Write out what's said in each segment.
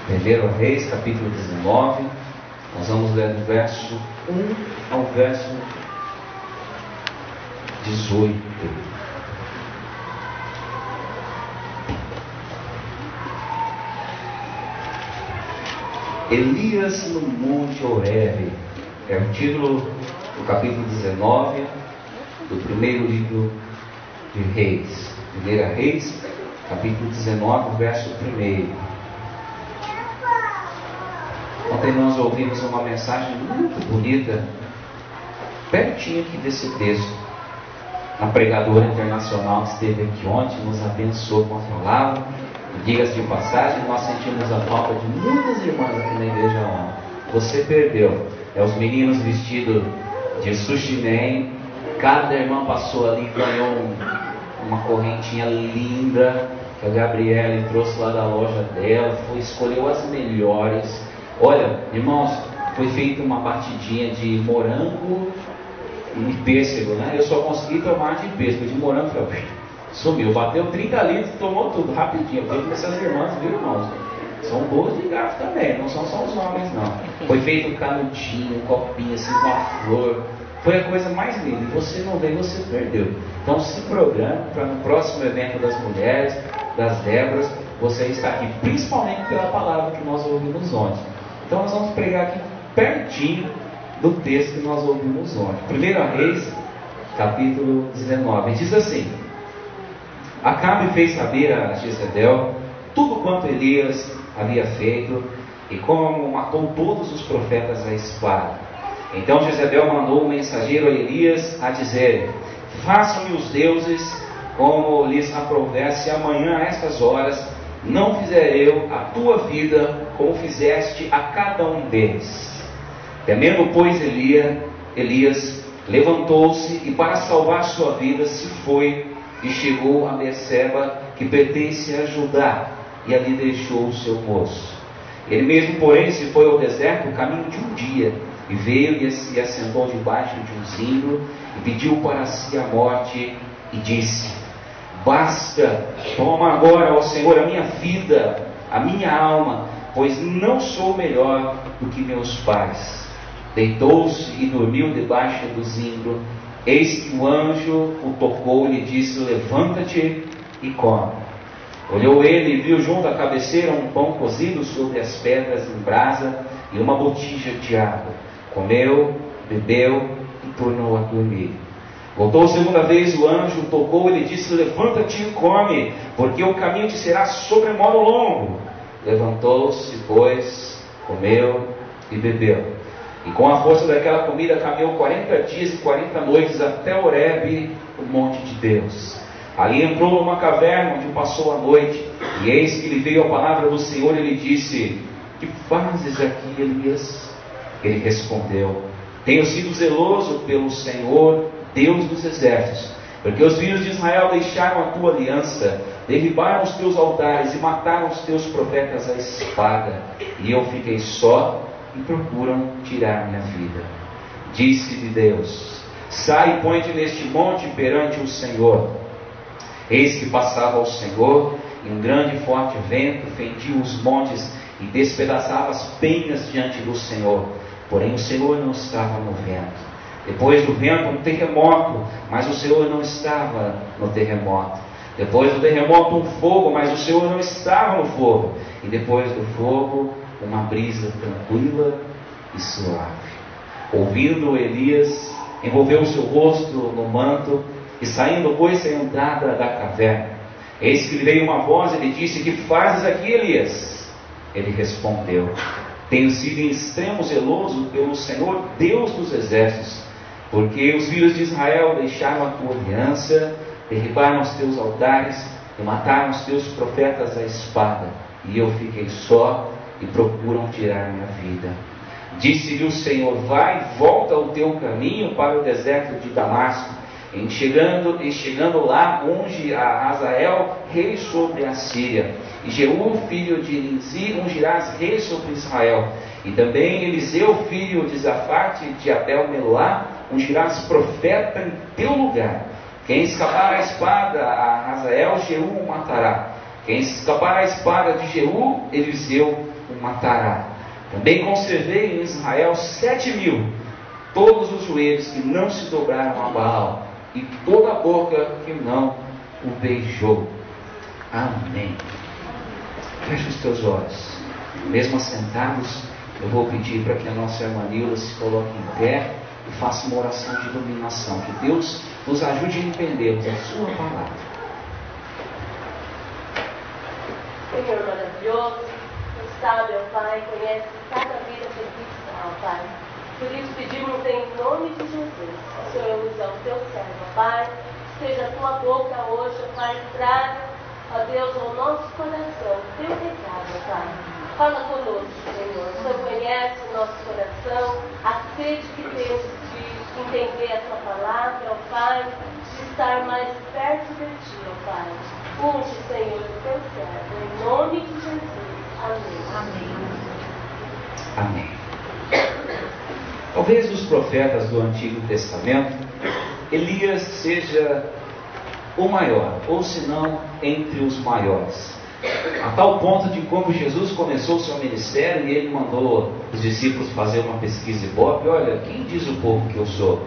1 Reis, capítulo 19, nós vamos ler do verso 1 ao verso 18. Elias no Monte Horebe é o título do capítulo 19 do primeiro livro de Reis. 1 Reis, capítulo 19, verso 1. Ontem nós ouvimos uma mensagem muito bonita, pertinho aqui desse texto. A pregadora internacional que esteve aqui ontem nos abençoou com a palavra. Diga-se de passagem, nós sentimos a falta de muitas irmãs aqui na igreja ontem. Você perdeu. Os meninos vestidos de sushi man. Cada irmã passou ali e ganhou uma correntinha linda que a Gabriela trouxe lá da loja dela. Escolheu as melhores. Olha, irmãos, foi feita uma batidinha de morango e pêssego, né? Eu só consegui tomar de pêssego, de morango sumiu, bateu 30 litros, tomou tudo rapidinho. Eu vejo essas irmãs, viu, irmãos? São boas de garfo também, não são só os homens, não. Foi feito um canudinho, um copinho assim com uma flor. Foi a coisa mais linda. E você não veio, você perdeu. Então se programe para no próximo evento das mulheres, das Déboras, você estar aqui, principalmente pela palavra que nós ouvimos ontem. Então nós vamos pregar aqui pertinho do texto que nós ouvimos ontem. 1 Reis, capítulo 19. Diz assim: Acabe fez saber a Jezebel tudo quanto Elias havia feito e como matou todos os profetas à espada. Então Jezebel mandou um mensageiro a Elias a dizer: Façam-me os deuses como lhes aprouver, se amanhã a estas horas não fizer eu a tua vida como fizeste a cada um deles. Temendo, pois, Elias levantou-se e para salvar sua vida se foi e chegou a Berseba, que pertence a Judá, e ali deixou o seu moço. Ele mesmo, porém, se foi ao deserto, o caminho de um dia, e veio e se assentou debaixo de um zimbro, e pediu para si a morte, e disse: Basta, toma agora, ó Senhor, a minha vida, a minha alma, pois não sou melhor do que meus pais. Deitou-se e dormiu debaixo do zimbro. Eis que o anjo o tocou e lhe disse: Levanta-te e come. Olhou ele e viu junto à cabeceira um pão cozido sobre as pedras em brasa e uma botija de água. Comeu, bebeu e tornou a dormir. Voltou segunda vez o anjo, o tocou e lhe disse: Levanta-te e come, porque o caminho te será sobremodo longo. Levantou-se, pois, comeu e bebeu. E com a força daquela comida caminhou 40 dias e 40 noites até Horebe, o monte de Deus. Ali entrou numa caverna onde passou a noite. E eis que lhe veio a palavra do Senhor e lhe disse: Que fazes aqui, Elias? Ele respondeu: Tenho sido zeloso pelo Senhor, Deus dos exércitos, porque os filhos de Israel deixaram a tua aliança, derribaram os teus altares e mataram os teus profetas à espada. E eu fiquei só e procuram tirar minha vida. Disse-lhe Deus: Sai e põe-te neste monte perante o Senhor. Eis que passava o Senhor, e um grande e forte vento fendia os montes e despedaçava as penhas diante do Senhor. Porém o Senhor não estava no vento. Depois do vento um terremoto, mas o Senhor não estava no terremoto. Depois do terremoto um fogo, mas o Senhor não estava no fogo. E depois do fogo uma brisa tranquila e suave. Ouvindo, Elias envolveu o seu rosto no manto e saindo, pôs-se à entrada da caverna. Eis que lhe veio uma voz e lhe disse: Que fazes aqui, Elias? Ele respondeu: Tenho sido em extremo zeloso pelo Senhor, Deus dos exércitos, porque os filhos de Israel deixaram a tua aliança, derribaram os teus altares e mataram os teus profetas à espada. E eu fiquei só e procuram tirar minha vida. Disse-lhe o Senhor: Vai, volta o teu caminho para o deserto de Damasco. E chegando lá, unge a Hazael rei sobre a Síria, e Jeú, filho de Nimzi, ungirás rei sobre Israel. E também Eliseu, filho de Zafate, de Abel-Meolá, ungirás profeta em teu lugar. Quem escapar a espada a Hazael, Jeú o matará. Quem escapar a espada de Jeú, Eliseu o matará. Também conservei em Israel 7.000, todos os joelhos que não se dobraram a Baal, e toda a boca que não o beijou. Amém. Feche os teus olhos. Mesmo assentados, eu vou pedir para que a nossa irmã Nilda se coloque em pé e faça uma oração de iluminação. Que Deus nos ajude a entendermos a sua palavra. Senhor maravilhoso, Tu sabe, ó Pai, conhece cada vida perdida, ó Pai. Por isso pedimos em nome de Jesus, que o Senhor use ao Teu servo, ó Pai. Seja a Tua boca hoje, ó Pai, traga, ó Deus, ao nosso coração Teu recado, ó Pai. Fala conosco, Senhor. O Senhor conhece o nosso coração, a sede que temos de entender a Tua palavra, ó Pai, de estar mais perto de Ti, ó Pai. Unge, Senhor, o Teu servo, em nome de Jesus. Amém. Amém. Talvez dos profetas do Antigo Testamento, Elias seja o maior, ou se não, entre os maiores. A tal ponto de como Jesus começou o seu ministério e ele mandou os discípulos fazer uma pesquisa Ibope. Olha, quem diz o povo que eu sou?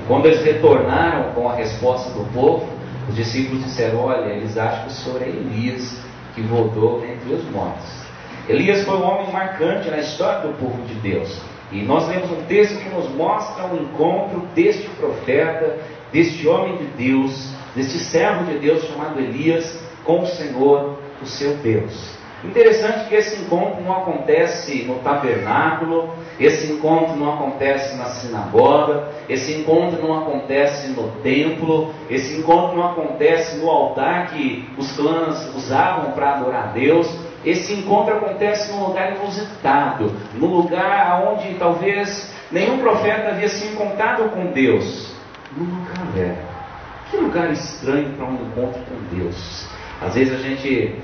Quando eles retornaram com a resposta do povo, os discípulos disseram: olha, eles acham que o Senhor é Elias, que voltou entre os mortos. Elias foi um homem marcante na história do povo de Deus. E nós lemos um texto que nos mostra o encontro deste profeta, deste homem de Deus, deste servo de Deus chamado Elias, com o Senhor, o seu Deus. Interessante que esse encontro não acontece no tabernáculo, esse encontro não acontece na sinagoga, esse encontro não acontece no templo, esse encontro não acontece no altar que os clãs usavam para adorar a Deus. Esse encontro acontece num lugar inusitado, num lugar onde talvez nenhum profeta havia se encontrado com Deus, numa caverna. Que lugar estranho para um encontro com Deus. Às vezes a gente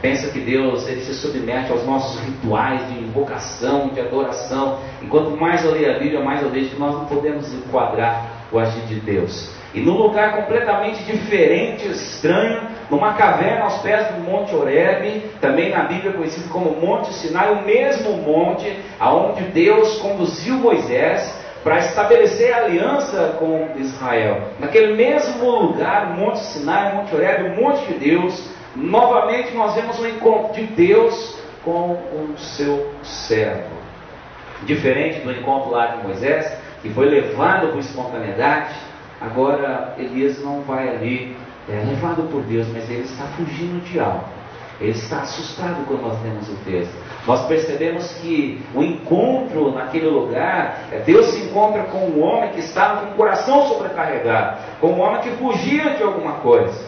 pensa que Deus ele se submete aos nossos rituais de invocação, de adoração. E quanto mais eu leio a Bíblia, mais eu vejo que nós não podemos enquadrar o agir de Deus. E num lugar completamente diferente, estranho, numa caverna aos pés do Monte Horebe, também na Bíblia conhecido como Monte Sinai, o mesmo monte aonde Deus conduziu Moisés para estabelecer a aliança com Israel. Naquele mesmo lugar, o Monte Sinai, o Monte Horebe, o Monte de Deus, novamente nós vemos o encontro de Deus com o seu servo. Diferente do encontro lá de Moisés, que foi levado por espontaneidade, agora Elias não vai ali levado por Deus, mas ele está fugindo de algo. Ele está assustado quando nós lemos o texto. Nós percebemos que o encontro naquele lugar, Deus se encontra com um homem que estava com o coração sobrecarregado, com um homem que fugia de alguma coisa.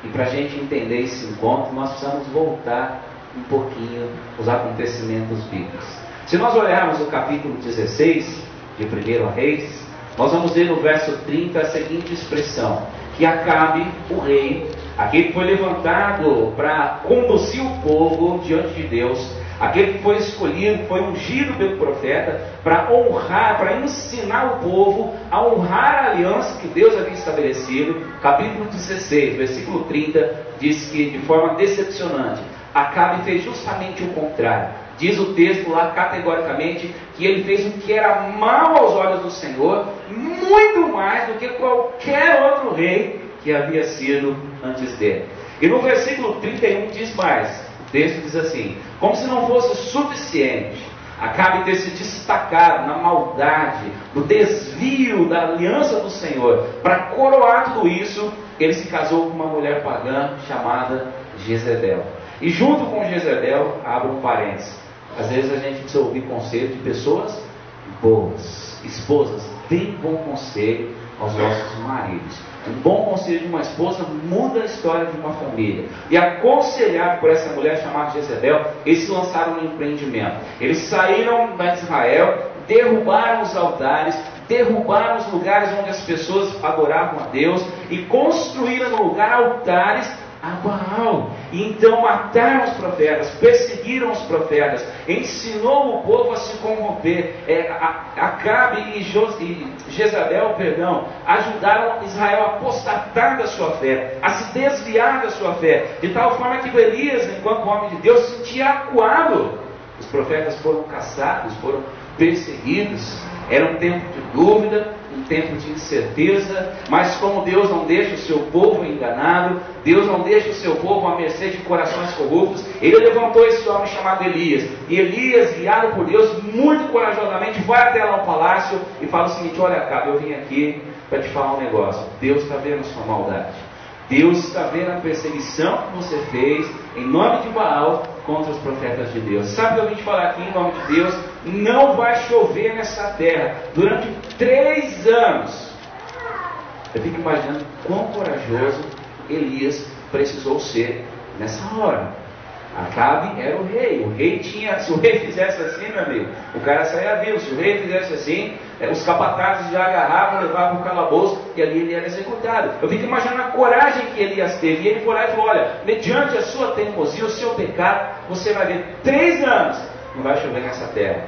E para a gente entender esse encontro, nós precisamos voltar um pouquinho os acontecimentos bíblicos. Se nós olharmos o capítulo 16 de 1 Reis, nós vamos ver no verso 30 a seguinte expressão: que Acabe, o rei, aquele que foi levantado para conduzir o povo diante de Deus, aquele que foi escolhido, foi ungido pelo profeta para honrar, para ensinar o povo a honrar a aliança que Deus havia estabelecido. Capítulo 16, versículo 30, diz que de forma decepcionante, Acabe fez justamente o contrário. Diz o texto lá categoricamente que ele fez o que era mal aos olhos do Senhor, muito mais do que qualquer outro rei que havia sido antes dele. E no versículo 31 diz mais, o texto diz assim: como se não fosse suficiente Acabe ter se destacado na maldade, no desvio da aliança do Senhor, para coroar tudo isso, ele se casou com uma mulher pagã chamada Jezebel. E junto com Jezebel, abro um parênteses, às vezes a gente precisa ouvir conselho de pessoas boas, esposas, deem bom conselho aos nossos maridos. Um bom conselho de uma esposa muda a história de uma família. E aconselhado por essa mulher chamada Jezebel, eles se lançaram no empreendimento. Eles saíram da Israel, derrubaram os altares, derrubaram os lugares onde as pessoas adoravam a Deus e construíram no lugar altares a Baal. E então mataram os profetas, perseguiram os profetas, ensinou o povo a se corromper. Acabe e Jezabel, ajudaram Israel a apostatar da sua fé, a se desviar da sua fé, de tal forma que Elias, enquanto homem de Deus, se sentia acuado. Os profetas foram caçados, foram perseguidos. Era um tempo de dúvida, um tempo de incerteza, mas como Deus não deixa o seu povo enganado, Deus não deixa o seu povo à mercê de corações corruptos, Ele levantou esse homem chamado Elias. E Elias, guiado por Deus, muito corajosamente, vai até lá ao palácio e fala o seguinte: olha, Acabe, eu vim aqui para te falar um negócio. Deus está vendo a sua maldade. Deus está vendo a perseguição que você fez em nome de Baal contra os profetas de Deus. Sabe o que eu vim te falar aqui em nome de Deus? Não vai chover nessa terra durante 3 anos. Eu fico imaginando quão corajoso Elias precisou ser nessa hora. Acabe era o rei. O rei tinha, se o rei fizesse assim, meu amigo, o cara saía vivo. Se o rei fizesse assim, os capatazes já agarravam, levavam para o calabouço e ali ele era executado. Eu fico imaginando a coragem que Elias teve. E ele foi lá e falou: olha, mediante a sua teimosia, o seu pecado, você vai ver 3 anos não vai chover nessa terra.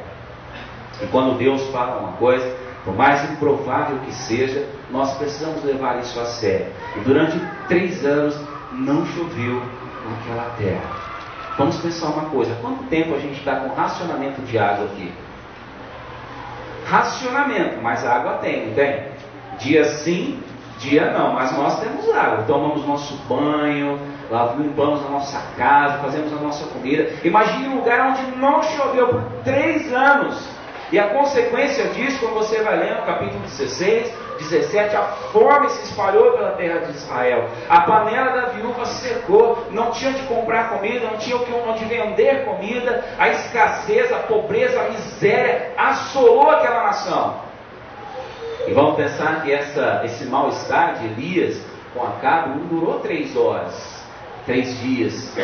E quando Deus fala uma coisa, por mais improvável que seja, nós precisamos levar isso a sério. E durante 3 anos não choveu naquela terra. Vamos pensar uma coisa: quanto tempo a gente está com racionamento de água aqui? Racionamento, mas água tem, não tem? Dia sim, dia não, mas nós temos água. Tomamos nosso banho, limpamos a nossa casa, fazemos a nossa comida. Imagine um lugar onde não choveu por 3 anos. E a consequência disso, quando você vai lendo capítulo 16, 17, a fome se espalhou pela terra de Israel. A panela da viúva secou, não tinha onde comprar comida, não tinha onde vender comida. A escassez, a pobreza, a miséria assolou aquela nação. E vamos pensar que esse mal-estar de Elias com Acabe não durou 3 horas, 3 dias,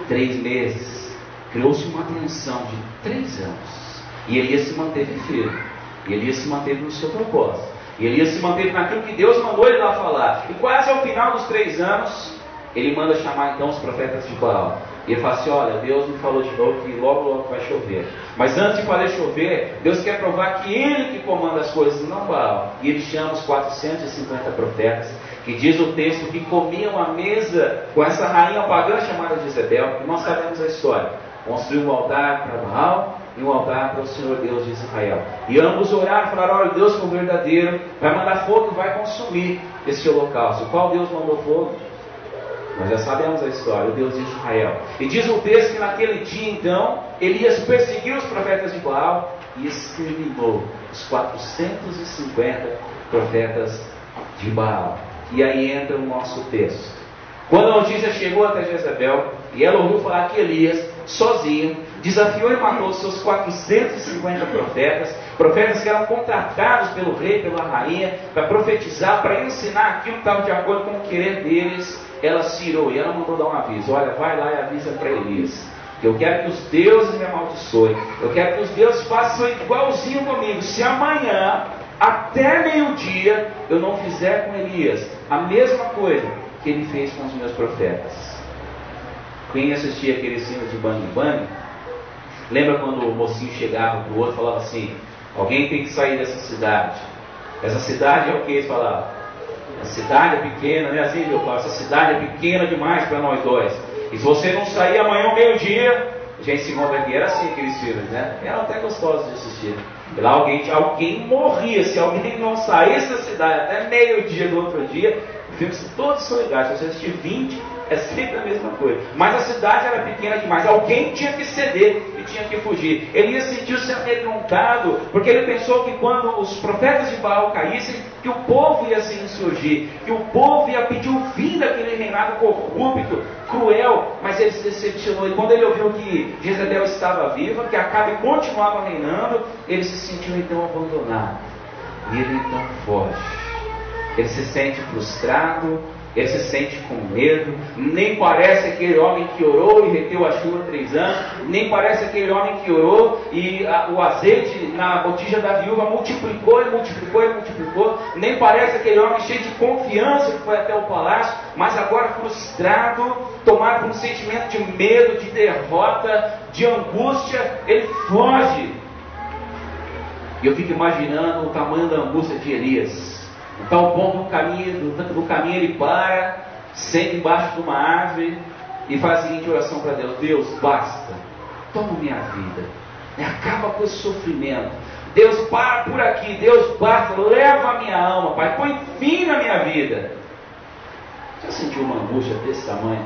3 meses. Criou-se uma tensão de 3 anos. E Elias se manteve firme. E Elias se manteve no seu propósito. E Elias se manteve naquilo que Deus mandou ele lá falar. E quase ao final dos 3 anos, ele manda chamar então os profetas de Baal. E ele fala assim: olha, Deus me falou de novo que logo vai chover. Mas antes de fazer chover, Deus quer provar que Ele que comanda as coisas, não Baal. E ele chama os 450 profetas, que diz o texto que comiam à mesa com essa rainha pagã chamada Jezebel. E nós sabemos a história. Construiu um altar para Baal e um altar para o Senhor Deus de Israel. E ambos oraram e falaram: olha, Deus que é o verdadeiro vai mandar fogo e vai consumir esse holocausto. Qual Deus mandou fogo? Nós já sabemos a história, o Deus de Israel. E diz o texto que naquele dia então, Elias perseguiu os profetas de Baal e exterminou os 450 profetas de Baal. E aí entra o nosso texto. Quando a notícia chegou até Jezebel, e ela ouviu falar que Elias, sozinho, desafiou e matou os seus 450 profetas que eram contratados pelo rei, pela rainha, para profetizar, para ensinar aquilo que estava de acordo com o querer deles. Ela se irou e ela mandou dar um aviso: olha, vai lá e avisa para Elias, que eu quero que os deuses me amaldiçoem, eu quero que os deuses façam igualzinho comigo, se amanhã, até meio-dia, eu não fizer com Elias a mesma coisa que ele fez com os meus profetas. Quem assistia aquele filme de Bang Bang, lembra quando o mocinho chegava para o outro e falava assim: alguém tem que sair dessa cidade. Essa cidade é o que eles falavam? A cidade é pequena, não é assim, meu pai? Essa cidade é pequena demais para nós dois. E se você não sair amanhã ao meio-dia, já ensinou daqui, era assim aqueles filmes, né? Eram até gostosos de assistir. E lá alguém morria, se alguém não saísse da cidade até meio-dia do outro dia. Os filmes todos são legais, se você assistir 20, é sempre a mesma coisa. Mas a cidade era pequena demais, alguém tinha que ceder e tinha que fugir. Elias sentiu-se amedrontado, porque ele pensou que quando os profetas de Baal caíssem, que o povo ia se insurgir, que o povo ia pedir o fim daquele reinado corrupto, cruel. Mas ele se decepcionou, e quando ele ouviu que Jezebel estava viva, que Acabe continuava reinando, ele se sentiu então abandonado. E ele então foge. Ele se sente frustrado, ele se sente com medo. Nem parece aquele homem que orou e reteu a chuva 3 anos, nem parece aquele homem que orou e o azeite na botija da viúva multiplicou e multiplicou e multiplicou. Nem parece aquele homem cheio de confiança que foi até o palácio, mas agora frustrado, tomado por um sentimento de medo, de derrota, de angústia, ele foge. E eu fico imaginando o tamanho da angústia de Elias. Então, ao ponto do caminho ele para, senta embaixo de uma árvore e faz a seguinte oração para Deus: Deus, basta, toma minha vida, acaba com esse sofrimento. Deus, para por aqui. Deus, basta, leva a minha alma, Pai, põe fim na minha vida. Já sentiu uma angústia desse tamanho?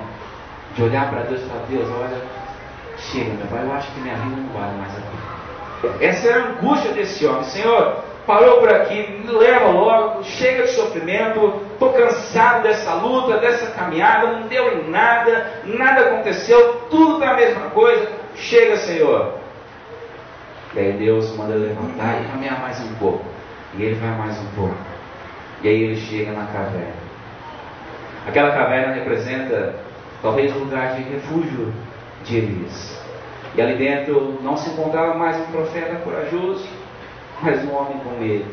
De olhar para Deus e falar: Deus, olha, chega, meu Pai, eu acho que minha vida não vale mais a pena. Essa é a angústia desse homem. Senhor, parou por aqui, me leva logo, chega de sofrimento, estou cansado dessa luta, dessa caminhada, não deu em nada, nada aconteceu, tudo está a mesma coisa, chega, Senhor. E aí Deus manda ele levantar e caminhar mais um pouco, e ele vai mais um pouco, e aí ele chega na caverna. Aquela caverna representa talvez o lugar de refúgio de Elias, e ali dentro não se encontrava mais um profeta corajoso, mas um homem com medo.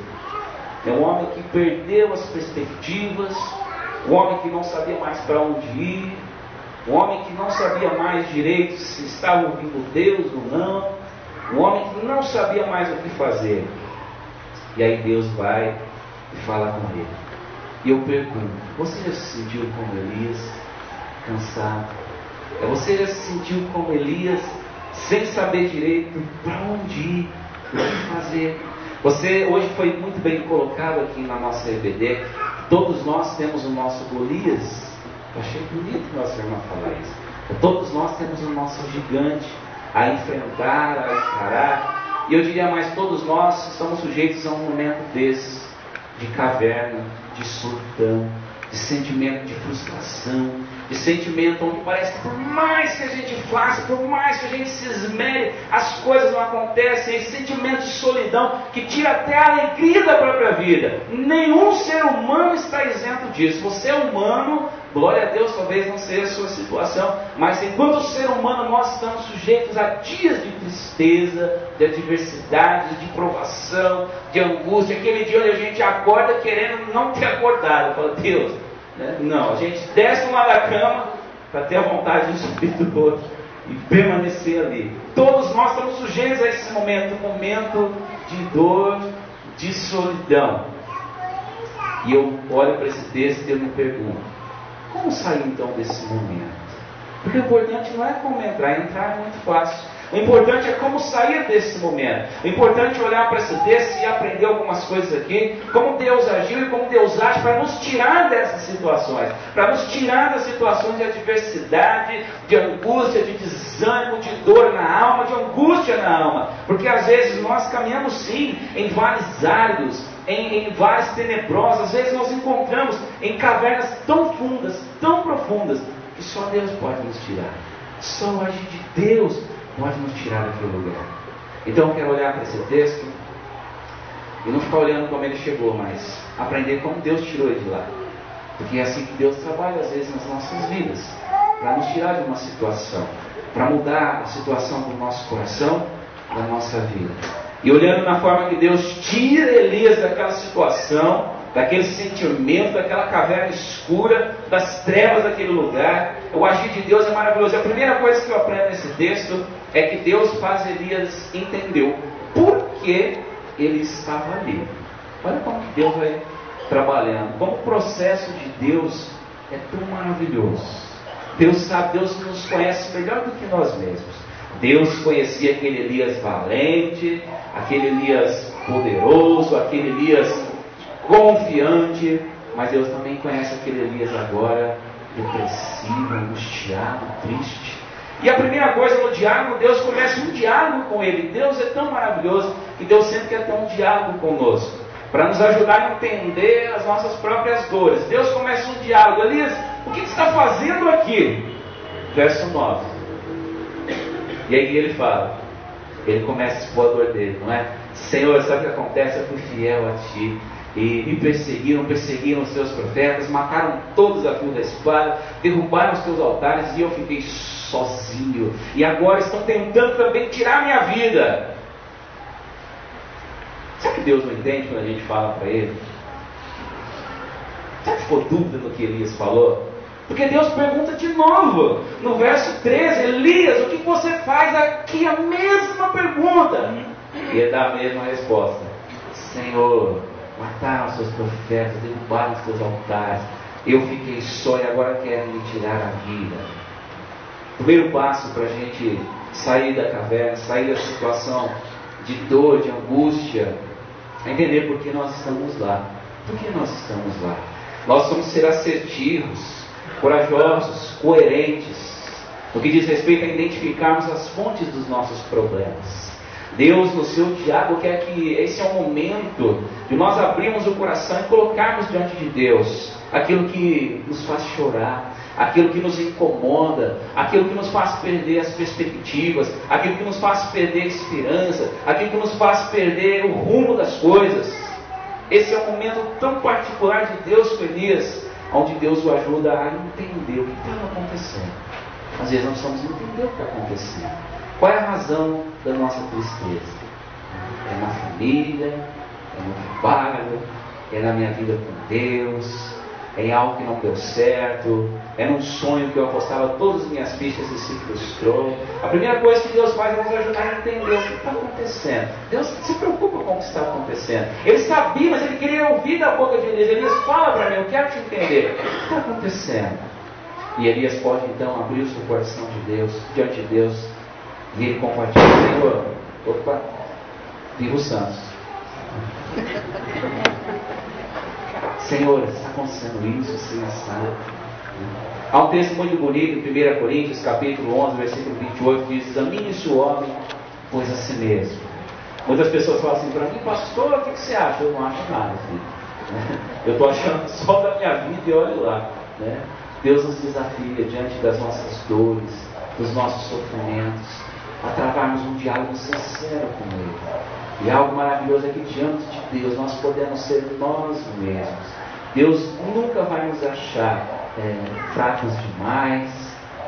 É um homem que perdeu as perspectivas, um homem que não sabia mais para onde ir, um homem que não sabia mais direito se estava ouvindo Deus ou não, um homem que não sabia mais o que fazer. E aí Deus vai e fala com ele. E eu pergunto: você já se sentiu como Elias, cansado? Você já se sentiu como Elias, sem saber direito para onde ir, o que fazer? Você hoje foi muito bem colocado aqui na nossa EBD. Todos nós temos o nosso Golias. Eu achei bonito nossa irmã falar isso. Todos nós temos o nosso gigante a enfrentar, a encarar. E eu diria mais, todos nós estamos sujeitos a um momento desses, de caverna, de solidão, de sentimento de frustração, de sentimento onde parece que por mais que a gente faça, por mais que a gente se esmere, as coisas não acontecem. Esse sentimento de solidão que tira até a alegria da própria vida. Nenhum ser humano está isento disso. Você é humano, glória a Deus, talvez não seja a sua situação, mas enquanto ser humano nós estamos sujeitos a dias de tristeza, de adversidade, de provação, de angústia. Aquele dia onde a gente acorda querendo não ter acordado. Fala: Deus, não, a gente desce uma da cama para ter a vontade de subir do outro e permanecer ali. Todos nós estamos sujeitos a esse momento, um momento de dor, de solidão. E eu olho para esse texto e eu me pergunto: como sair então desse momento? Porque o importante não é como entrar é muito fácil. O importante é como sair desse momento. O importante é olhar para esse texto e aprender algumas coisas aqui, como Deus agiu e como Deus age para nos tirar dessas situações, para nos tirar das situações de adversidade, de angústia, de desânimo, de dor na alma, de angústia na alma. Porque às vezes nós caminhamos sim em vales áridos, em vales tenebrosos. Às vezes nós encontramos em cavernas tão fundas, tão profundas, que só Deus pode nos tirar. Só o agir de Deus pode nos tirar daquele lugar. Então eu quero olhar para esse texto e não ficar olhando como ele chegou, mas aprender como Deus tirou ele de lá. Porque é assim que Deus trabalha às vezes nas nossas vidas, para nos tirar de uma situação, para mudar a situação do nosso coração, da nossa vida. E olhando na forma que Deus tira Elias daquela situação, daquele sentimento, daquela caverna escura, das trevas daquele lugar, o agir de Deus é maravilhoso. A primeira coisa que eu aprendo nesse texto é que Deus faz Elias entender o porquê ele estava ali. Olha como que Deus vai trabalhando, como o processo de Deus é tão maravilhoso. Deus sabe, Deus nos conhece melhor do que nós mesmos. Deus conhecia aquele Elias valente, aquele Elias poderoso, aquele Elias confiante, mas Deus também conhece aquele Elias agora depressivo, angustiado, triste. E a primeira coisa no diálogo, Deus começa um diálogo com ele. Deus é tão maravilhoso que Deus sempre quer ter um diálogo conosco, para nos ajudar a entender as nossas próprias dores. Deus começa um diálogo. Elias, o que você está fazendo aqui? Verso 9. E aí ele fala, ele começa a expor a dor dele, não é? Senhor, sabe o que acontece? Eu fui fiel a ti, e me perseguiram os teus profetas, mataram todos a fio da espada, derrubaram os teus altares, e eu fiquei sozinho, e agora estão tentando também tirar minha vida. Será que Deus não entende quando a gente fala para ele? Será que ficou dúvida no que Elias falou? Porque Deus pergunta de novo, no verso 13, Elias, o que você faz aqui? A mesma pergunta. E ele dá a mesma resposta. Senhor, mataram os seus profetas, derrubaram os teus altares, eu fiquei só e agora querem me tirar a vida. O primeiro passo para a gente sair da caverna, sair da situação de dor, de angústia, a entender por que nós estamos lá. Por que nós estamos lá? Nós vamos ser assertivos, corajosos, coerentes, no que diz respeito a identificarmos as fontes dos nossos problemas. Deus, no seu diálogo, quer que esse é o momento de nós abrirmos o coração e colocarmos diante de Deus aquilo que nos faz chorar, aquilo que nos incomoda, aquilo que nos faz perder as perspectivas, aquilo que nos faz perder a esperança, aquilo que nos faz perder o rumo das coisas. Esse é um momento tão particular de Deus com Elias, onde Deus o ajuda a entender o que estava acontecendo. Às vezes nós precisamos entender o que está acontecendo. Qual é a razão da nossa tristeza? É na família, é no trabalho, é na minha vida com Deus, é em algo que não deu certo, é num sonho que eu apostava todas as minhas fichas e se frustrou. A primeira coisa que Deus faz é nos ajudar a entender o que está acontecendo. Deus se preocupa com o que está acontecendo. Ele sabia, mas ele queria ouvir da boca de Elias. Elias, fala para mim, eu quero te entender. O que está acontecendo? E Elias pode então abrir o seu coração de Deus, diante de Deus, e ele compartilha: Senhor, opa, viva o Santos. Senhor, está acontecendo isso, assim, assado. Há um texto muito bonito em 1 Coríntios, capítulo 11, versículo 28, diz: examine-se o homem, pois a si mesmo. Muitas pessoas falam assim para mim: pastor, o que você acha? Eu não acho nada, filho. Eu estou achando só da minha vida e olhe lá, né? Deus nos desafia diante das nossas dores, dos nossos sofrimentos, a travarmos um diálogo sincero com Ele. E algo maravilhoso é que diante de Deus nós podemos ser nós mesmos. Deus nunca vai nos achar fracos demais,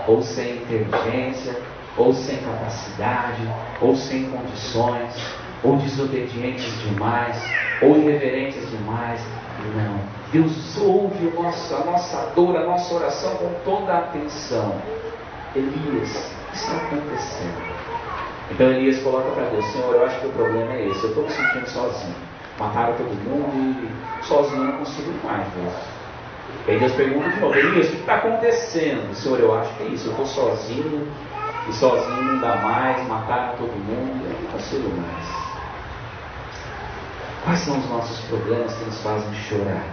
ou sem inteligência, ou sem capacidade, ou sem condições, ou desobedientes demais, ou irreverentes demais. Não. Deus ouve a nossa dor, a nossa oração com toda a atenção. Elias, o que está acontecendo? Então Elias coloca para Deus: Senhor, eu acho que o problema é esse. Eu estou me sentindo sozinho. Mataram todo mundo e sozinho eu não consigo mais, Deus. E aí Deus pergunta de novo: Elias, o que está acontecendo? Senhor, eu acho que é isso. Eu estou sozinho e sozinho não dá mais. Mataram todo mundo e eu não consigo mais. Quais são os nossos problemas que nos fazem chorar?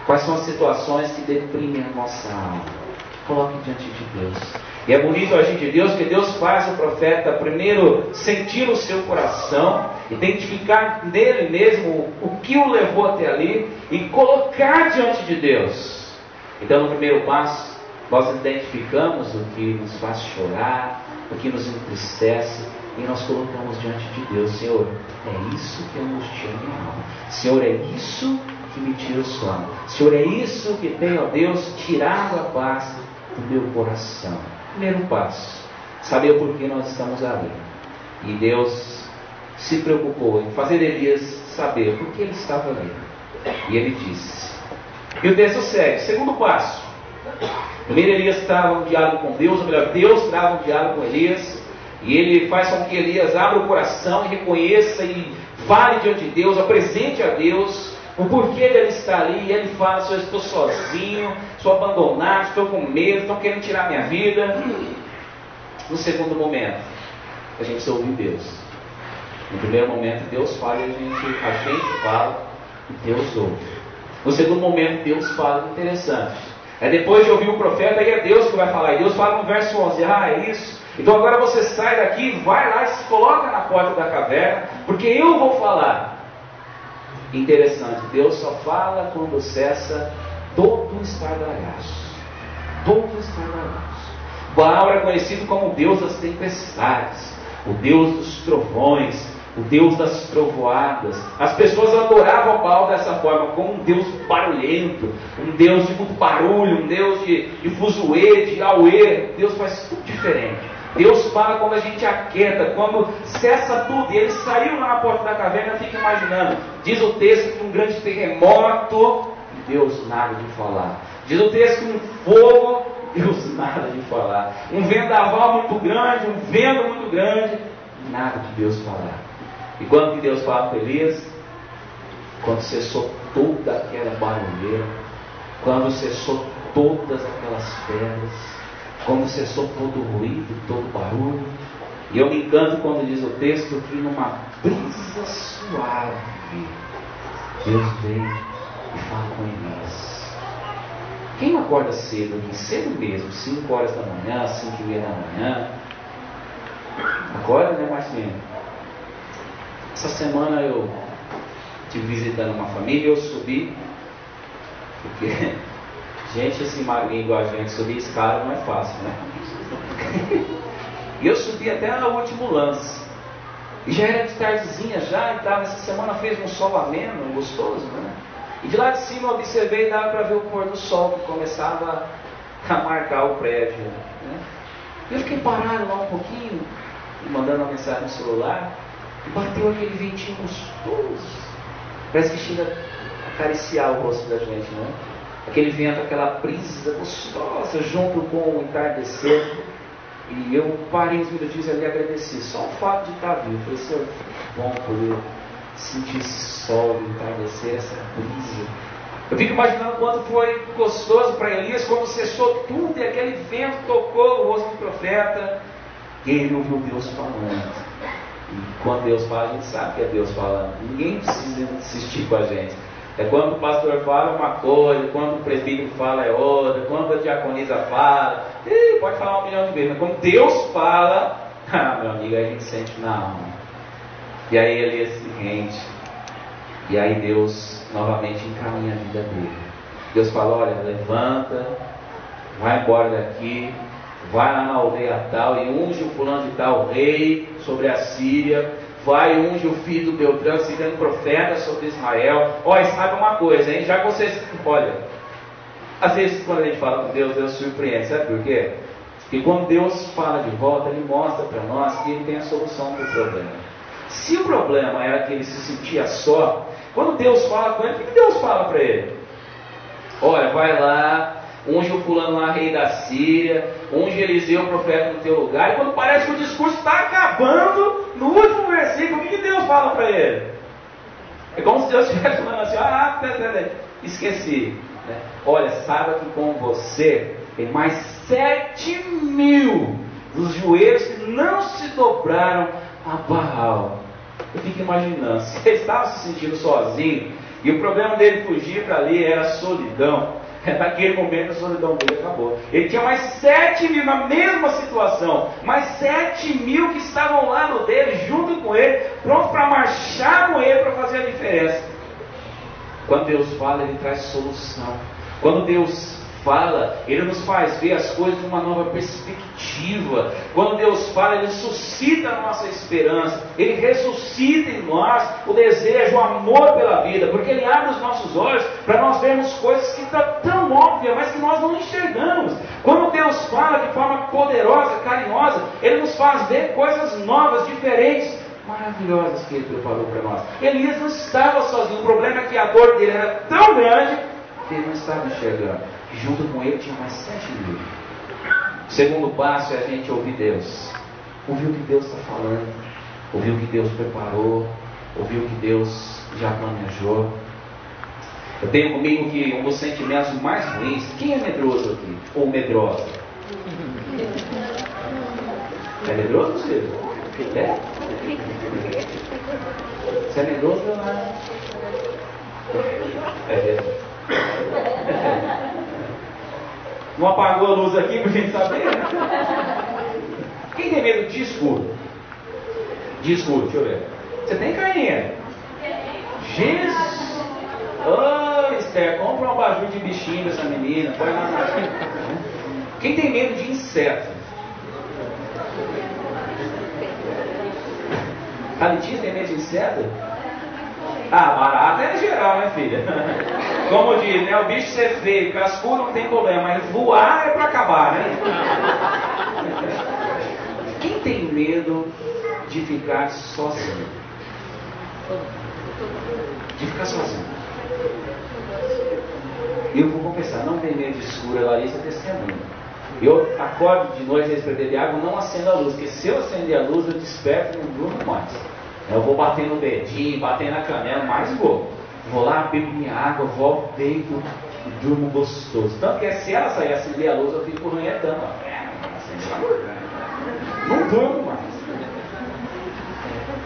Quais são as situações que deprimem a nossa alma? Coloque diante de Deus. E é bonito agir de Deus, que Deus faz o profeta primeiro sentir o seu coração, identificar nele mesmo o que o levou até ali e colocar diante de Deus. Então, no primeiro passo, nós identificamos o que nos faz chorar, o que nos entristece, e nós colocamos diante de Deus: Senhor, é isso que angustia minha alma. Senhor, é isso que me tira o sono. Senhor, é isso que tem, ó Deus, tirado a paz do meu coração. Primeiro passo, saber por que nós estamos ali. E Deus se preocupou em fazer Elias saber por que ele estava ali. E ele disse. E o texto segue. Segundo passo. Primeiro Elias trava um diálogo com Deus, ou melhor, Deus trava um diálogo com Elias. E ele faz com que Elias abra o coração e reconheça e fale diante de Deus, apresente a Deus o porquê dele estar ali. E ele fala: Senhor, eu estou sozinho, estou abandonado, estou com medo, estão querendo tirar minha vida. No segundo momento, a gente precisa ouvir Deus. No primeiro momento, Deus fala e a gente fala e Deus ouve. No segundo momento, Deus fala. Interessante. É depois de ouvir o profeta, aí é Deus que vai falar. E Deus fala no verso 11: é isso. Então agora você sai daqui, vai lá e se coloca na porta da caverna, porque eu vou falar. Interessante, Deus só fala quando cessa todo o estardalhaço. Todo o estardalhaço. Baal era conhecido como o Deus das tempestades, o Deus dos trovões, o Deus das trovoadas. As pessoas adoravam Baal dessa forma, como um Deus barulhento, um Deus de muito barulho, um Deus de fuzuê, de auê. Deus faz tudo diferente. Deus fala quando a gente aquieta, quando cessa tudo. E ele saiu lá na porta da caverna, fica imaginando. Diz o texto que um grande terremoto, Deus nada de falar. Diz o texto que um fogo, Deus nada de falar. Um vendaval muito grande, um vento muito grande, nada de Deus falar. E quando que Deus fala com Elias? Quando cessou toda aquela barulheira, quando cessou todas aquelas pedras, quando cessou todo o ruído, todo o barulho, E eu me encanto quando diz o texto que numa brisa suave, Deus vem e fala com Elias. Quem acorda cedo aqui, cedo mesmo, 5 horas da manhã, 5h30 da manhã, acorda, né, Marcinho? Essa semana eu estive visitando uma família e eu subi, porque gente assim magrinha igual a gente, subir escada não é fácil, né? E eu subi até no último lance. E já era de tardezinha já, e tava, essa semana fez um sol ameno, gostoso, né? E de lá de cima eu observei e dava para ver o pôr do sol que começava a marcar o prédio, né? Eu fiquei parado lá um pouquinho, mandando uma mensagem no celular, e bateu aquele ventinho gostoso. Parece que chega a acariciar o rosto da gente, né? Aquele vento, aquela brisa gostosa, junto com o entardecer. E eu parei uns minutinhos ali e agradeci. Só o fato de estar vivo. Falei, Senhor, bom poder sentir esse sol, entardecer, essa brisa. Eu fico imaginando quanto foi gostoso para Elias, quando cessou tudo e aquele vento tocou o rosto do profeta. E ele ouviu Deus falando. E quando Deus fala, a gente sabe que é Deus falando. Ninguém precisa insistir com a gente. É quando o pastor fala uma coisa, quando o presbítero fala é outra, quando a diaconisa fala, pode falar 1 milhão de vezes, mas quando Deus fala, meu amigo, a gente sente na alma. E aí Elias se rende. E aí Deus novamente encaminha a vida dele. Deus fala, olha, levanta, vai embora daqui, vai lá na aldeia tal e unge o fulano de tal rei sobre a Síria. Vai, unge o filho do Beltrano, se vendo profeta sobre Ismael. Olha, sabe uma coisa, hein? Já que vocês... Olha, às vezes quando a gente fala com Deus, Deus surpreende. Sabe por quê? Porque quando Deus fala de volta, Ele mostra para nós que Ele tem a solução para o problema. Se o problema era que ele se sentia só, quando Deus fala com ele, o que Deus fala para ele? Olha, vai lá, unge o fulano lá, rei da Síria, unge Eliseu, profeta no teu lugar. E quando parece que o discurso está acabando, no último versículo, o que Deus fala para ele? É como se Deus estivesse falando assim, esqueci. Né? Olha, saiba que com você tem mais 7.000 dos joelhos que não se dobraram a Baal. Eu fico imaginando, se ele estava se sentindo sozinho, e o problema dele fugir para ali era a solidão. Naquele momento a solidão dele acabou. Ele tinha mais 7.000 na mesma situação, mais 7.000 que estavam ao lado dele, junto com ele, pronto para marchar com ele para fazer a diferença. Quando Deus fala, Ele traz solução. Quando Deus fala, Ele nos faz ver as coisas de uma nova perspectiva. Quando Deus fala, Ele suscita a nossa esperança, Ele ressuscita em nós o desejo, o amor pela vida, porque Ele abre os nossos olhos para nós vermos coisas que estão tão óbvias, mas que nós não enxergamos. Quando Deus fala de forma poderosa, carinhosa, Ele nos faz ver coisas novas, diferentes, maravilhosas que Ele preparou para nós. Elias não estava sozinho, o problema é que a dor dele era tão grande que ele não estava enxergando. Junto com ele tinha mais 7.000. O segundo passo é a gente ouvir Deus. Ouvir o que Deus está falando. Ouvir o que Deus preparou. Ouvir o que Deus já planejou. Eu tenho comigo que um dos sentimentos mais ruins... Quem é medroso aqui? Ou medrosa? É medroso, você? É? Você é medroso, Leonardo? É mesmo. Não apagou a luz aqui para a gente saber, né? Quem tem medo de escuro? De escuro, deixa eu ver. Você tem, Carlinha? Jesus! Ô, Esther, compra um abajur de bichinho dessa menina. Põe lá na... Quem tem medo de inseto? A Letícia tem medo de inseto? Ah, barata é geral, né, filha? Como diz, né? O bicho ser feio, cascudo não tem problema, mas voar é para acabar, né? Quem tem medo de ficar sozinho? De ficar sozinho. Eu vou confessar, não tem medo de escuro, a Larissa é testemunha. Eu acordo de noite para beber água, não acendo a luz, porque se eu acender a luz, eu desperto e não durmo mais. Eu vou bater no dedinho, bater na canela, mas vou lá, bebo minha água, volto, deito e durmo gostoso. Tanto que se ela sair acender a luz, eu fico ranhetando. Não durmo mais.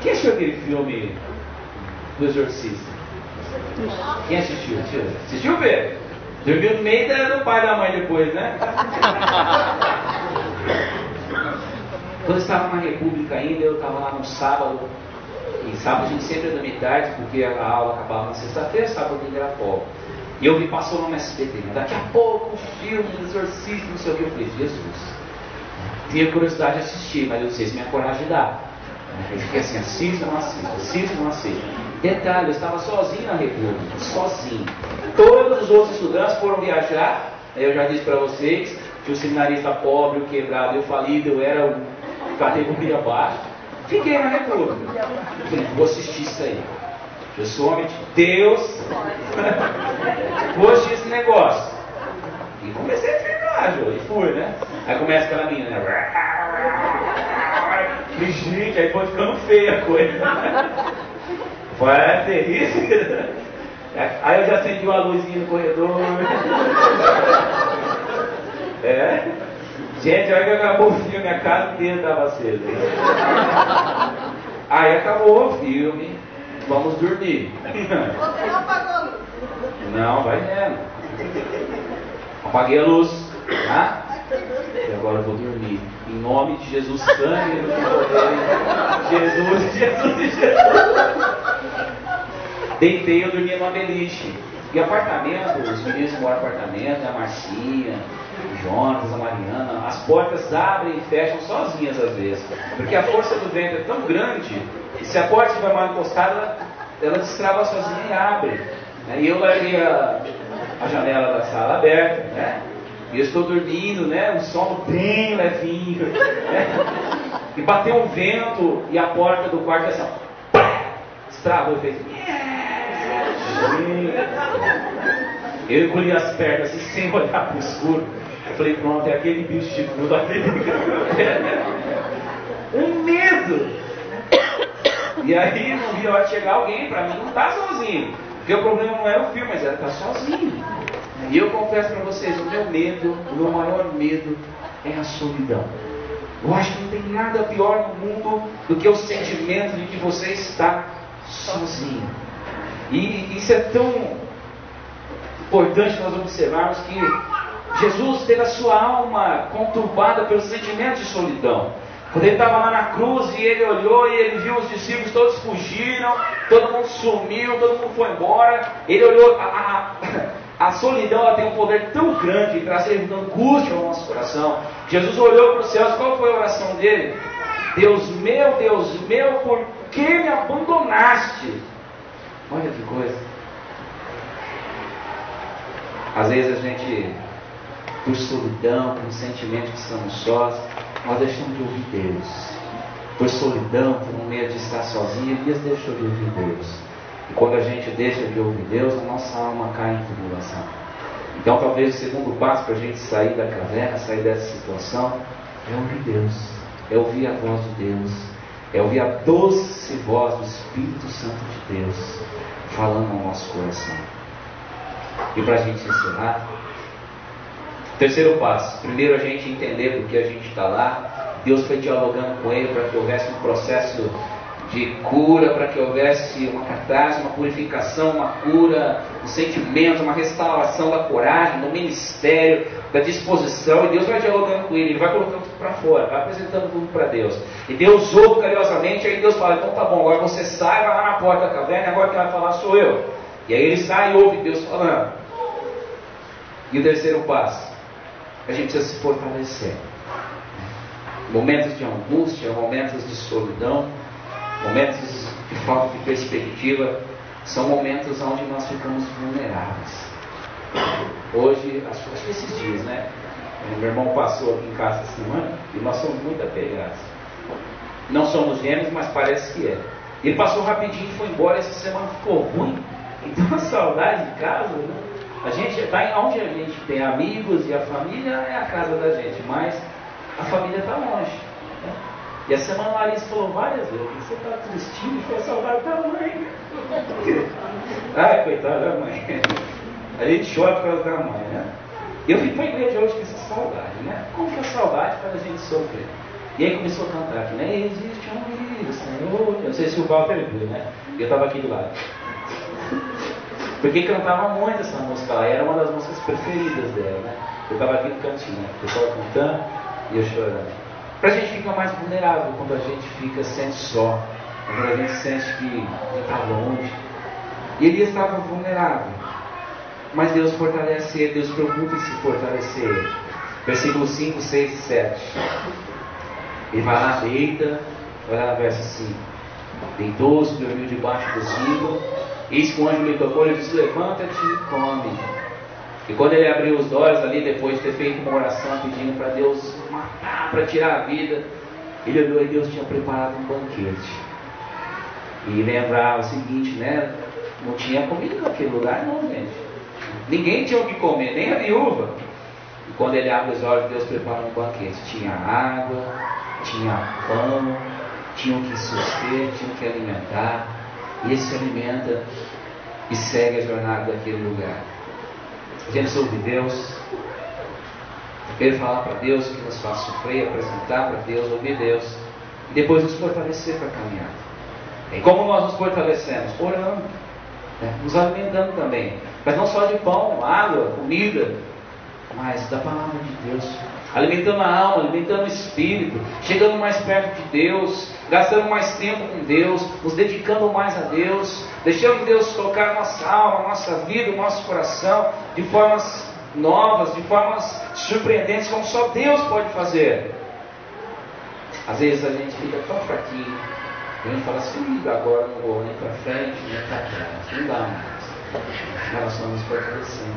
Quem assistiu aquele filme do Exorcista? Quem assistiu? Assistiu, Pedro? Dormiu no meio do pai e da mãe depois, né? Quando eu estava na República ainda, eu estava lá no sábado. E sábado a gente sempre ia dormir tarde, porque a aula acabava na sexta-feira, sábado era folga. E eu vi, passou no SBT, daqui a pouco o filme do Exorcista, não sei o que. Eu falei, Jesus. Tinha curiosidade de assistir, mas eu não sei se minha coragem dá. Eu fiquei assim, assista ou não assista. Detalhe, eu estava sozinho na República, sozinho. Todos os outros estudantes foram viajar. Eu já disse para vocês que o seminarista pobre, o quebrado, eu falido, eu era categoria baixa. Fiquei na República. Falei, vou assistir isso aí. Eu sou homem de Deus. Vou assistir esse negócio. E comecei a treinar, e fui, né? Aí começa aquela menina, né? E, gente, aí foi ficando feia a coisa. Foi terrível. Aí eu já acendi uma luzinha no corredor. Gente, olha que acabou o filme, a casa inteira estava acesa. Aí acabou o filme, vamos dormir. Você não apagou a luz? Não, vai vendo. Apaguei a luz, tá? E agora eu vou dormir. Em nome de Jesus, sangue do poder. Jesus. Deitei, eu dormia numa beliche. E apartamento, os meninos que moram em apartamento, a Marcinha, o Jonas, a Mariana, as portas abrem e fecham sozinhas às vezes. Porque a força do vento é tão grande que se a porta estiver mal encostada, ela destrava sozinha e abre. E eu larguei a janela da sala aberta, né? E eu estou dormindo, né? Um sono bem levinho, né? E bateu um vento e a porta do quarto assim, destravou e fez. Eu encolhi as pernas assim, sem olhar para o escuro. Eu falei, pronto, é aquele bicho de tudo, um medo. E aí não vi a hora de chegar alguém, para mim não tá sozinho. Porque o problema não era o filme, mas era estar sozinho. E eu confesso para vocês, o meu medo, o meu maior medo é a solidão. Eu acho que não tem nada pior no mundo do que o sentimento de que você está sozinho. E isso é tão importante nós observarmos que Jesus teve a sua alma conturbada pelo sentimento de solidão. Quando ele estava lá na cruz e ele olhou e ele viu os discípulos todos fugiram, todo mundo sumiu, todo mundo foi embora. Ele olhou, a solidão ela tem um poder tão grande de trazer angústia ao nosso coração. Jesus olhou para os céus, qual foi a oração dele? Deus meu, por que me abandonaste? Olha que coisa. Às vezes a gente, por solidão, por um sentimento que estamos sós, nós deixamos de ouvir Deus. Por solidão, por um medo de estar sozinho, Elias deixou de ouvir Deus. E quando a gente deixa de ouvir Deus, a nossa alma cai em tribulação. Então talvez o segundo passo para a gente sair da caverna, sair dessa situação, é ouvir Deus. É ouvir a voz de Deus. É ouvir a doce voz do Espírito Santo de Deus falando no nosso coração. E para a gente encerrar, terceiro passo. Primeiro a gente entender por que a gente está lá. Deus foi dialogando com ele para que houvesse um processo de cura, para que houvesse uma catarse, uma purificação, uma cura, um sentimento, uma restauração da coragem, do ministério, da disposição. E Deus vai dialogando com ele, ele vai colocando tudo para fora, vai apresentando tudo para Deus. E Deus ouve carinhosamente, aí Deus fala, então tá bom, agora você sai, vai lá na porta da caverna, agora quem vai falar sou eu. E aí ele sai e ouve Deus falando. E o terceiro passo, a gente precisa se fortalecer. Momentos de angústia, momentos de solidão, momentos de falta de perspectiva, são momentos onde nós ficamos vulneráveis. Hoje, acho que esses dias, né? Meu irmão passou aqui em casa essa semana e nós somos muito apegados. Não somos gêmeos, mas parece que é. Ele passou rapidinho e foi embora, essa semana ficou ruim. Então a saudade de casa, né? A gente está onde a gente tem amigos e a família é a casa da gente, mas a família está longe. Né? E a semana a Larissa falou várias vezes, você está tristinho, foi a saudade da mãe. Ai, coitada da mãe. A gente chora por causa da mãe, né? Eu fico para a igreja hoje com essa saudade, né? Como que a saudade faz a gente sofrer? E aí começou a cantar, que nem existe um Deus, Senhor. Eu não sei se o Walter viu, né? Eu estava aqui do lado. Porque cantava muito essa música lá, era uma das músicas preferidas dela, né? Eu estava aqui no cantinho, né? O pessoal cantando e eu chorando. Para a gente ficar mais vulnerável quando a gente sente só, quando a gente sente que está longe. E Elias estava vulnerável, mas Deus fortalece ele, Deus preocupa em se fortalecer ele. Versículos 5, 6 e 7. Ele vai lá, deita, olha lá no verso 5. Deitou-se, dormiu debaixo do zimbro. Eis que o anjo lhe tocou e disse: levanta-te e come. E quando ele abriu os olhos ali, depois de ter feito uma oração pedindo para Deus matar, para tirar a vida, ele olhou e Deus tinha preparado um banquete. E lembrava o seguinte, né? Não tinha comida naquele lugar não, gente. Ninguém tinha o que comer, nem a viúva. E quando ele abre os olhos, Deus prepara um banquete. Tinha água, tinha pão, tinha o que suster, tinha o que alimentar. E ele se alimenta e segue a jornada daquele lugar. A gente ouve Deus, primeiro falar para Deus o que nos faz sofrer, apresentar para Deus, ouvir Deus, e depois nos fortalecer para caminhar. E como nós nos fortalecemos? Orando, né? Nos alimentando também, mas não só de pão, água, comida, mas da palavra de Deus, alimentando a alma, alimentando o espírito, chegando mais perto de Deus, gastando mais tempo com Deus, nos dedicando mais a Deus, deixando Deus tocar nossa alma, nossa vida, o nosso coração, de formas novas, de formas surpreendentes, como só Deus pode fazer. Às vezes a gente fica tão fraquinho, a gente fala assim: agora não vou nem para frente, nem para trás, não dá mais. Mas nós estamos fortalecendo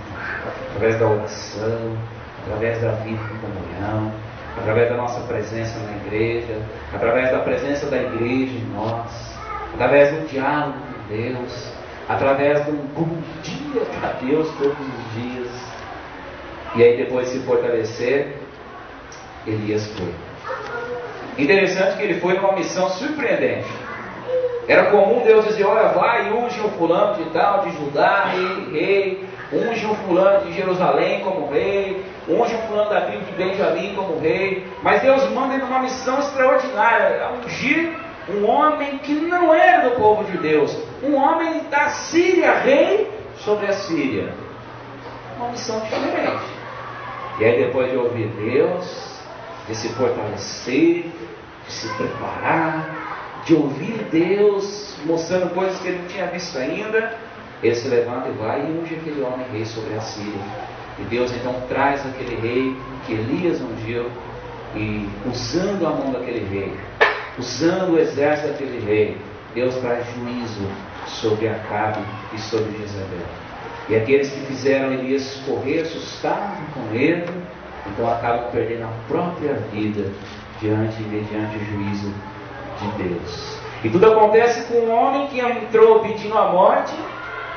através da oração, através da vida em comunhão, através da nossa presença na igreja, através da presença da igreja em nós, através do diálogo com Deus, através de um bom dia para Deus todos os dias. E aí depois de se fortalecer, Elias foi. Interessante que ele foi numa missão surpreendente. Era comum Deus dizer: olha, vai e unge o fulano de tal, de Judá, rei, unge o fulano de Jerusalém como rei, unge o fulano da tribo de Benjamim como rei. Mas Deus manda ele numa missão extraordinária, a ungir um homem que não era do povo de Deus, um homem da Síria, rei sobre a Síria. Uma missão diferente. E aí depois de ouvir Deus, de se fortalecer, de se preparar, de ouvir Deus mostrando coisas que ele não tinha visto ainda, ele se levanta e vai e unge aquele homem rei sobre a Síria. E Deus então traz aquele rei que Elias ungiu, e usando a mão daquele rei, usando o exército daquele rei, Deus traz juízo sobre Acabe e sobre Jezabel. E aqueles que fizeram Elias correr assustados com medo, então acabam perdendo a própria vida mediante o juízo de Deus. E tudo acontece com um homem que entrou pedindo a morte,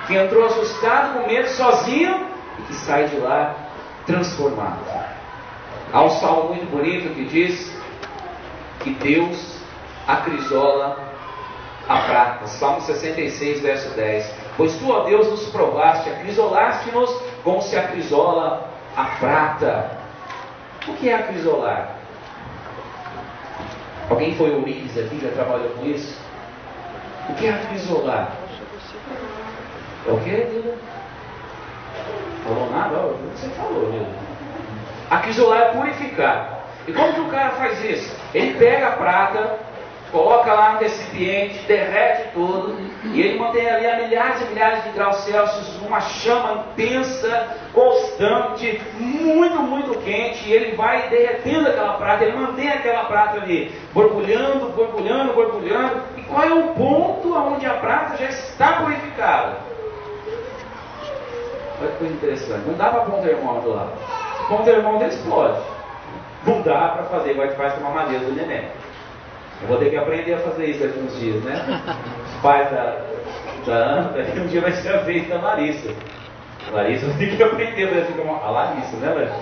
que entrou assustado, com medo, sozinho, e que sai de lá transformado. Há um salmo muito bonito que diz que Deus acrisola a prata. Salmo 66, verso 10. Pois tu, ó Deus, nos provaste, acrisolaste-nos como se acrisola a prata. O que é acrisolar? Alguém foi ourives aqui, já trabalhou com isso? O que é acrisolar? É o que? Falou nada? Você falou mesmo. Acrisolar é purificar. E como que o cara faz isso? Ele pega a prata, coloca lá no recipiente, derrete tudo, e ele mantém ali a milhares e milhares de graus Celsius, uma chama intensa, constante, muito, muito quente, e ele vai derretendo aquela prata, ele mantém aquela prata ali, borbulhando, borbulhando, borbulhando. E qual é o ponto onde a prata já está purificada? Olha que coisa interessante. Não dá para pôr um termômetro lá. Se pôr um termômetro, ele explode. Não dá para fazer, igual a gente faz com uma madeira do neném. Eu vou ter que aprender a fazer isso daqui uns dias, né? Os pais da Ana, daqui um dia vai ser a vez da Larissa. A Larissa vai ter que aprender, vai ficar a Larissa, né, Larissa?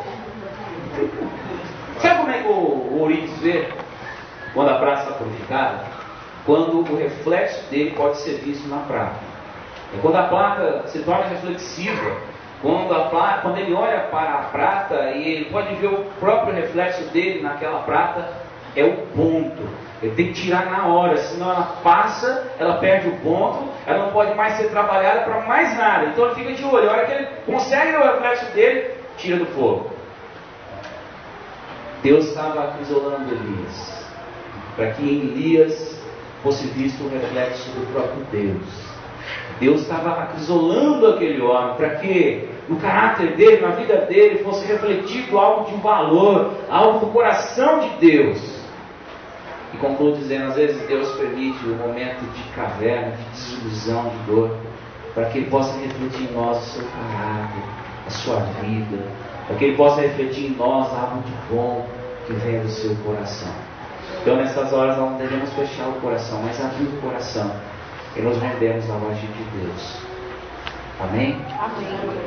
Sabe como é que o ourives vê quando a prata está purificada? Quando o reflexo dele pode ser visto na prata. É quando a prata se torna reflexiva, quando ele olha para a prata e ele pode ver o próprio reflexo dele naquela prata, é o ponto. Ele tem que tirar na hora, senão ela passa, ela perde o ponto, ela não pode mais ser trabalhada para mais nada. Então ele fica de olho, a hora que ele consegue o reflexo dele, tira do fogo. Deus estava acrisolando Elias, para que em Elias fosse visto o reflexo do próprio Deus. Deus estava acrisolando aquele homem, para que no caráter dele, na vida dele, fosse refletido algo de valor, algo do coração de Deus. E concluo dizendo, às vezes Deus permite um momento de caverna, de desilusão, de dor, para que Ele possa refletir em nós o seu caráter, a sua vida, para que Ele possa refletir em nós algo de bom que vem do seu coração. Então nessas horas nós não devemos fechar o coração, mas abrir o coração e nos rendemos ao agir de Deus. Amém? Amém.